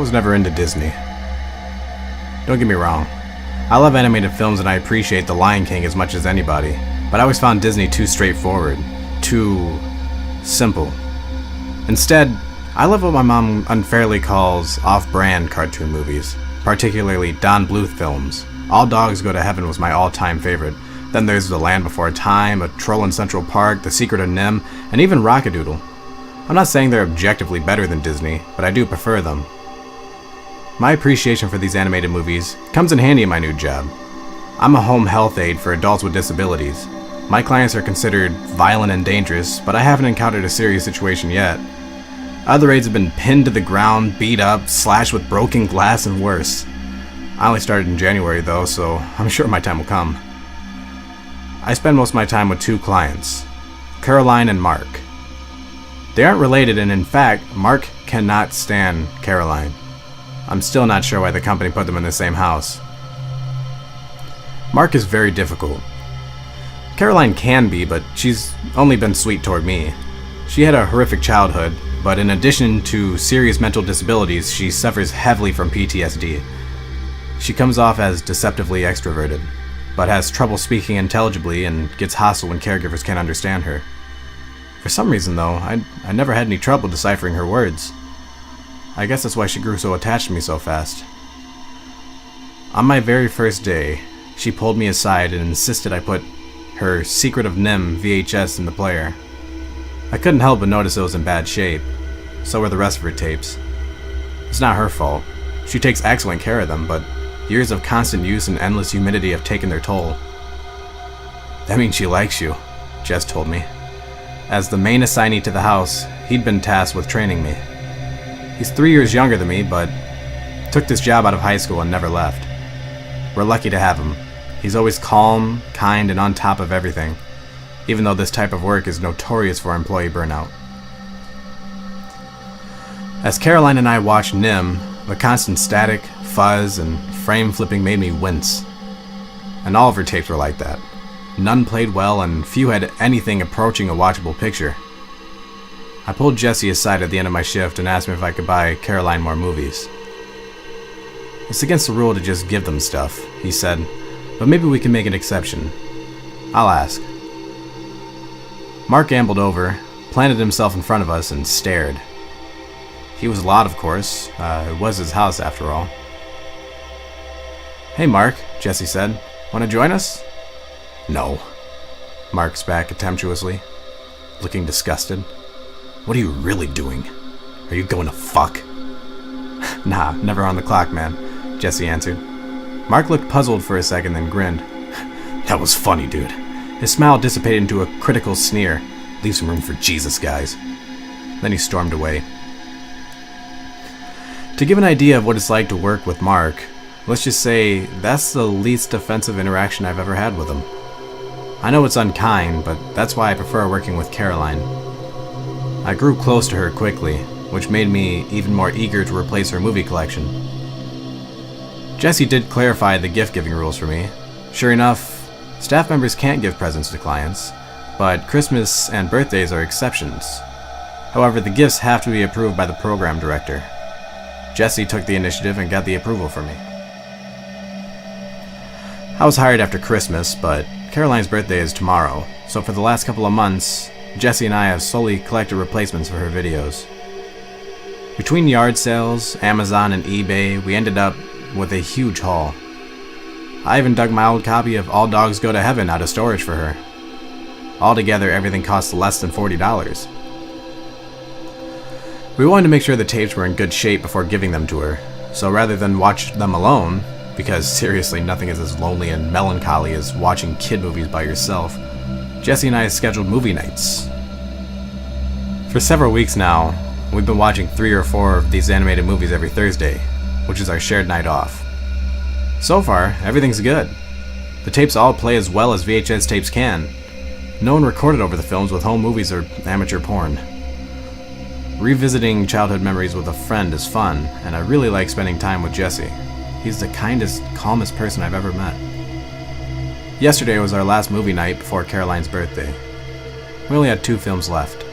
was never into Disney. Don't get me wrong. I love animated films and I appreciate The Lion King as much as anybody, but I always found Disney too straightforward, too simple. Instead, I love what my mom unfairly calls off-brand cartoon movies, particularly Don Bluth films. All Dogs Go to Heaven was my all-time favorite. Then there's The Land Before Time, A Troll in Central Park, The Secret of Nim, and even Rockadoodle. I'm not saying they're objectively better than Disney, but I do prefer them. My appreciation for these animated movies comes in handy in my new job. I'm a home health aide for adults with disabilities. My clients are considered violent and dangerous, but I haven't encountered a serious situation yet. Other aides have been pinned to the ground, beat up, slashed with broken glass, and worse. I only started in January though, so I'm sure my time will come. I spend most of my time with two clients, Caroline and Mark. They aren't related, and in fact, Mark cannot stand Caroline. I'm still not sure why the company put them in the same house. Mark is very difficult. Caroline can be, but she's only been sweet toward me. She had a horrific childhood, but in addition to serious mental disabilities, she suffers heavily from PTSD. She comes off as deceptively extroverted, but has trouble speaking intelligibly and gets hostile when caregivers can't understand her. For some reason, though, I never had any trouble deciphering her words. I guess that's why she grew so attached to me so fast. On my very first day, she pulled me aside and insisted I put her Secret of Nim VHS in the player. I couldn't help but notice it was in bad shape. So were the rest of her tapes. It's not her fault. She takes excellent care of them, but years of constant use and endless humidity have taken their toll. That means she likes you, Jess told me. As the main assignee to the house, he'd been tasked with training me. He's 3 years younger than me, but took this job out of high school and never left. We're lucky to have him. He's always calm, kind, and on top of everything, even though this type of work is notorious for employee burnout. As Caroline and I watched Nim, the constant static, fuzz, and frame flipping made me wince. And all of her tapes were like that. None played well, and few had anything approaching a watchable picture. I pulled Jesse aside at the end of my shift and asked him if I could buy Caroline more movies. It's against the rule to just give them stuff, he said, but maybe we can make an exception. I'll ask. Mark ambled over, planted himself in front of us, and stared. He was loud, of course. It was his house, after all. Hey, Mark, Jesse said. Want to join us? No. Mark spat contemptuously, looking disgusted. What are you really doing? Are you going to fuck? Nah, never on the clock, man, Jesse answered. Mark looked puzzled for a second, then grinned. That was funny, dude. His smile dissipated into a critical sneer. Leave some room for Jesus, guys. Then he stormed away. To give an idea of what it's like to work with Mark, let's just say that's the least offensive interaction I've ever had with him. I know it's unkind, but that's why I prefer working with Caroline. I grew close to her quickly, which made me even more eager to replace her movie collection. Jesse did clarify the gift-giving rules for me. Sure enough, staff members can't give presents to clients, but Christmas and birthdays are exceptions. However, the gifts have to be approved by the program director. Jesse took the initiative and got the approval for me. I was hired after Christmas, but Caroline's birthday is tomorrow, so for the last couple of months, Jesse and I have slowly collected replacements for her videos. Between yard sales, Amazon, and eBay, we ended up with a huge haul. I even dug my old copy of All Dogs Go to Heaven out of storage for her. Altogether, everything cost less than $40. We wanted to make sure the tapes were in good shape before giving them to her, so rather than watch them alone, because seriously nothing is as lonely and melancholy as watching kid movies by yourself, Jesse and I scheduled movie nights. For several weeks now, we've been watching 3 or 4 of these animated movies every Thursday, which is our shared night off. So far, everything's good. The tapes all play as well as VHS tapes can. No one recorded over the films with home movies or amateur porn. Revisiting childhood memories with a friend is fun, and I really like spending time with Jesse. He's the kindest, calmest person I've ever met. Yesterday was our last movie night before Caroline's birthday. We only had 2 films left.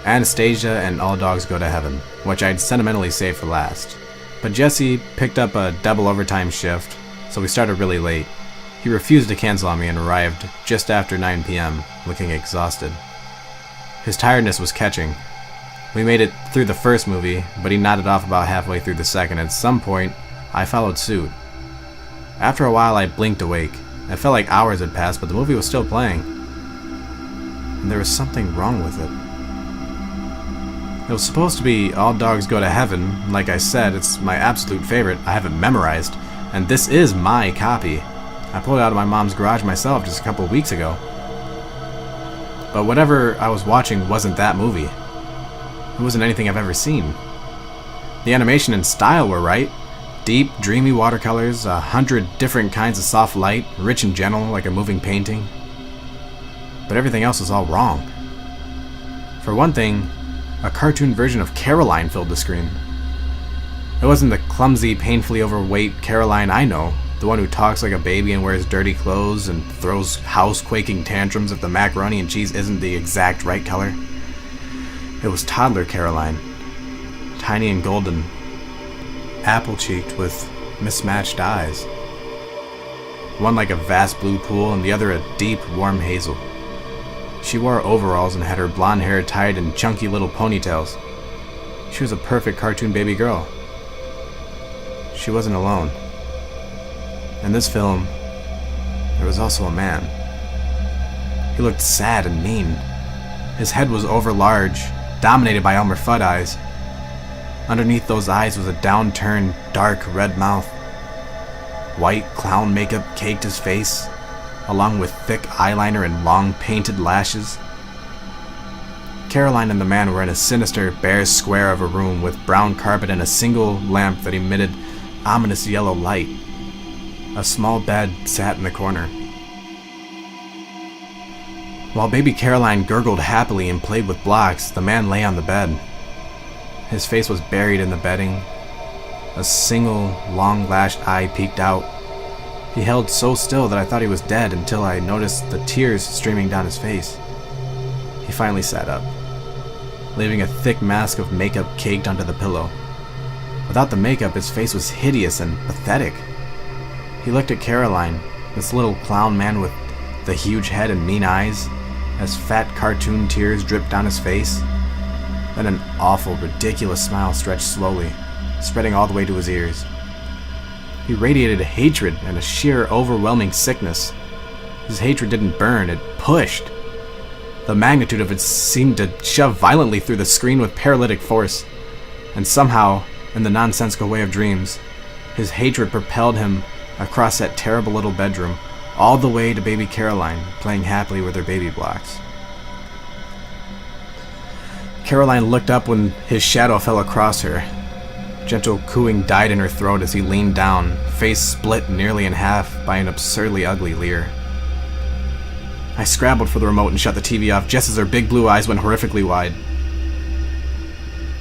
Anastasia and All Dogs Go to Heaven, which I'd sentimentally saved for last. But Jesse picked up a double overtime shift, so we started really late. He refused to cancel on me and arrived just after 9 p.m., looking exhausted. His tiredness was catching. We made it through the first movie, but he nodded off about halfway through the second. At some point, I followed suit. After a while, I blinked awake. It felt like hours had passed, but the movie was still playing. And there was something wrong with it. It was supposed to be All Dogs Go to Heaven. Like I said, it's my absolute favorite. I have it memorized, and this is my copy. I pulled it out of my mom's garage myself just a couple of weeks ago. But whatever I was watching wasn't that movie. It wasn't anything I've ever seen. The animation and style were right. Deep, dreamy watercolors, 100 different kinds of soft light, rich and gentle like a moving painting. But everything else was all wrong. For one thing, a cartoon version of Caroline filled the screen. It wasn't the clumsy, painfully overweight Caroline I know, the one who talks like a baby and wears dirty clothes and throws house-quaking tantrums if the macaroni and cheese isn't the exact right color. It was toddler Caroline, tiny and golden, apple-cheeked with mismatched eyes. One like a vast blue pool and the other a deep, warm hazel. She wore overalls and had her blonde hair tied in chunky little ponytails. She was a perfect cartoon baby girl. She wasn't alone. In this film, there was also a man. He looked sad and mean. His head was overlarge, dominated by Elmer Fudd eyes. Underneath those eyes was a downturned, dark red mouth. White clown makeup caked his face, along with thick eyeliner and long painted lashes. Caroline and the man were in a sinister, bare square of a room with brown carpet and a single lamp that emitted ominous yellow light. A small bed sat in the corner. While baby Caroline gurgled happily and played with blocks, the man lay on the bed. His face was buried in the bedding. A single, long-lashed eye peeked out. He held so still that I thought he was dead until I noticed the tears streaming down his face. He finally sat up, leaving a thick mask of makeup caked onto the pillow. Without the makeup, his face was hideous and pathetic. He looked at Caroline, this little clown man with the huge head and mean eyes, as fat cartoon tears dripped down his face. Then an awful, ridiculous smile stretched slowly, spreading all the way to his ears. He radiated hatred and a sheer, overwhelming sickness. His hatred didn't burn, it pushed. The magnitude of it seemed to shove violently through the screen with paralytic force. And somehow, in the nonsensical way of dreams, his hatred propelled him across that terrible little bedroom, all the way to baby Caroline, playing happily with her baby blocks. Caroline looked up when his shadow fell across her. Gentle cooing died in her throat as he leaned down, face split nearly in half by an absurdly ugly leer. I scrabbled for the remote and shut the TV off just as her big blue eyes went horrifically wide.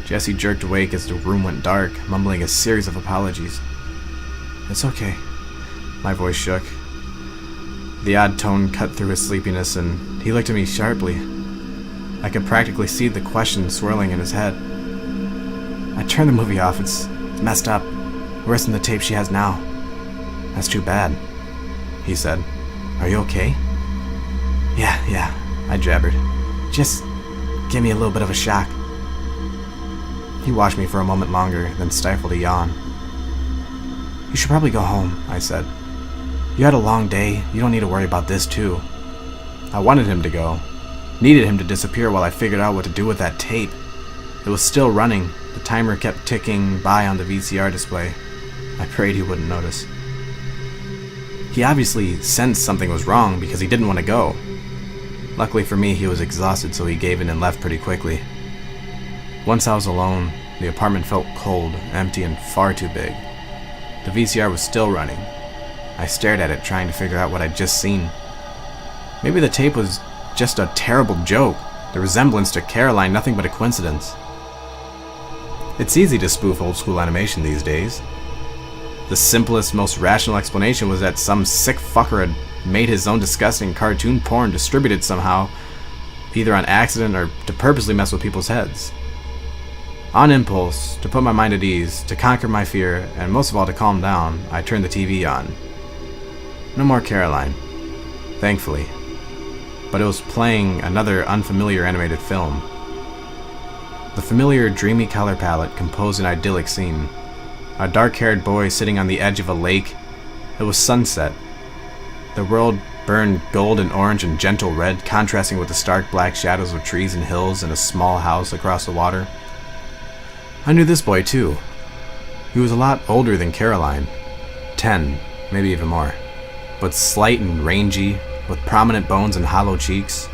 Jesse jerked awake as the room went dark, mumbling a series of apologies. "It's okay." My voice shook. The odd tone cut through his sleepiness, and he looked at me sharply. I could practically see the question swirling in his head. "I turned the movie off. It's messed up. Worse than the tape she has now." "That's too bad," he said. "Are you okay?" Yeah, I jabbered. "Just give me a little bit of a shock." He watched me for a moment longer, then stifled a yawn. "You should probably go home," I said. "You had a long day. You don't need to worry about this, too." I wanted him to go. Needed him to disappear while I figured out what to do with that tape. It was still running. The timer kept ticking by on the VCR display. I prayed he wouldn't notice. He obviously sensed something was wrong because he didn't want to go. Luckily for me, he was exhausted, so he gave in and left pretty quickly. Once I was alone, the apartment felt cold, empty, and far too big. The VCR was still running. I stared at it, trying to figure out what I'd just seen. Maybe the tape was just a terrible joke, the resemblance to Caroline nothing but a coincidence. It's easy to spoof old school animation these days. The simplest, most rational explanation was that some sick fucker had made his own disgusting cartoon porn distributed somehow, either on accident or to purposely mess with people's heads. On impulse, to put my mind at ease, to conquer my fear, and most of all to calm down, I turned the TV on. No more Caroline, thankfully. But it was playing another unfamiliar animated film. The familiar dreamy color palette composed an idyllic scene. A dark-haired boy sitting on the edge of a lake. It was sunset. The world burned gold and orange and gentle red, contrasting with the stark black shadows of trees and hills and a small house across the water. I knew this boy too. He was a lot older than Caroline. 10, maybe even more. But slight and rangy, with prominent bones and hollow cheeks.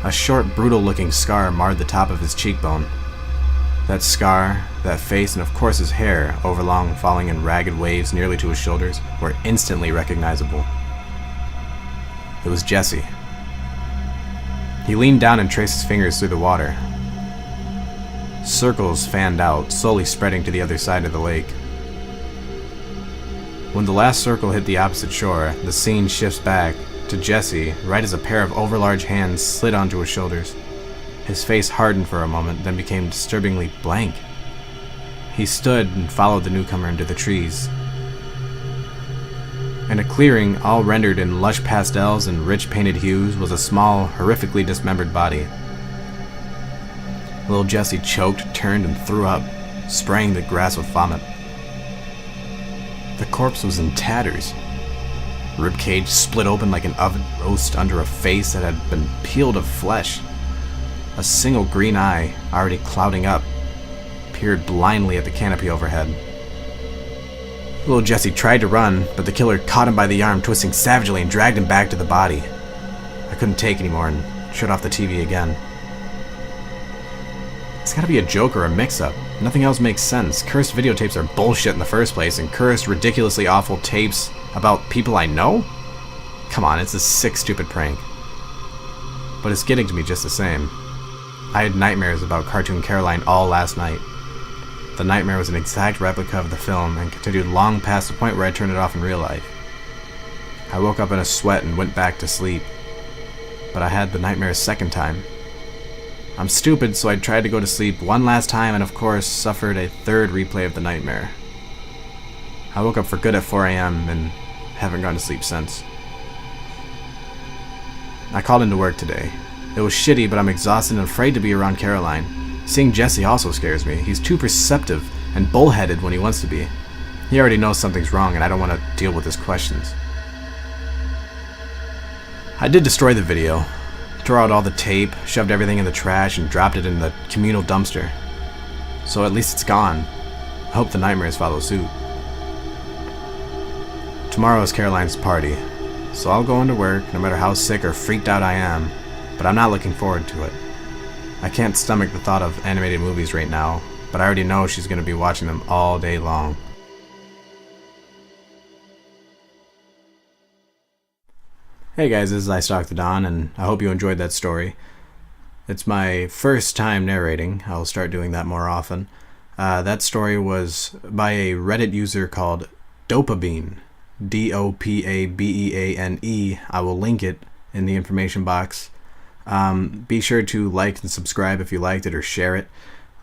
A short, brutal-looking scar marred the top of his cheekbone. That scar, that face, and of course his hair, overlong, falling in ragged waves nearly to his shoulders, were instantly recognizable. It was Jesse. He leaned down and traced his fingers through the water. Circles fanned out, slowly spreading to the other side of the lake. When the last circle hit the opposite shore, the scene shifts back to Jesse right as a pair of overlarge hands slid onto his shoulders. His face hardened for a moment, then became disturbingly blank. He stood and followed the newcomer into the trees. In a clearing, all rendered in lush pastels and rich painted hues, was a small, horrifically dismembered body. Little Jesse choked, turned, and threw up, spraying the grass with vomit. The corpse was in tatters. Ribcage split open like an oven roast under a face that had been peeled of flesh. A single green eye, already clouding up, peered blindly at the canopy overhead. Little Jesse tried to run, but the killer caught him by the arm, twisting savagely, and dragged him back to the body. I couldn't take anymore and shut off the TV again. It's gotta be a joke or a mix-up. Nothing else makes sense. Cursed videotapes are bullshit in the first place, and cursed, ridiculously awful tapes about people I know? Come on, it's a sick, stupid prank. But it's getting to me just the same. I had nightmares about Cartoon Caroline all last night. The nightmare was an exact replica of the film and continued long past the point where I turned it off in real life. I woke up in a sweat and went back to sleep. But I had the nightmare a second time. I'm stupid, so I tried to go to sleep one last time and of course suffered a third replay of the nightmare. I woke up for good at 4 a.m. and haven't gone to sleep since. I called into work today. It was shitty, but I'm exhausted and afraid to be around Caroline. Seeing Jesse also scares me. He's too perceptive and bullheaded when he wants to be. He already knows something's wrong and I don't want to deal with his questions. I did destroy the video. Tore out all the tape, shoved everything in the trash, and dropped it in the communal dumpster. So at least it's gone. I hope the nightmares follow suit. Tomorrow is Caroline's party, so I'll go into work no matter how sick or freaked out I am, but I'm not looking forward to it. I can't stomach the thought of animated movies right now, but I already know she's going to be watching them all day long. Hey guys, this is iStalkTheDawn, and I hope you enjoyed that story. It's my first time narrating. I'll start doing that more often. That story was by a Reddit user called Dopabeane. Dopabeane. I will link it in the information box. Be sure to like and subscribe if you liked it or share it.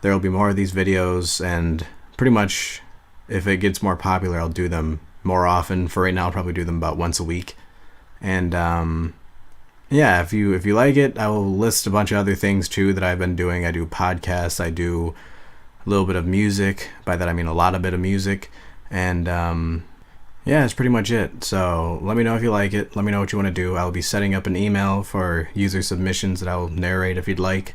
There will be more of these videos, and pretty much if it gets more popular, I'll do them more often. For right now, I'll probably do them about once a week. And yeah, if you like it, I will list a bunch of other things too that I've been doing. I do podcasts, I do a little bit of music. By that I mean a lot of bit of music. And yeah, that's pretty much it. So let me know if you like it. Let me know what you want to do. I'll be setting up an email for user submissions that I'll narrate if you'd like.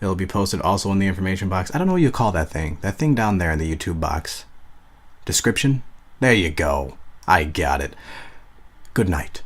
It'll be posted also in the information box. I don't know what you call that thing. That thing down there in the YouTube box. Description? There you go. I got it. Good night.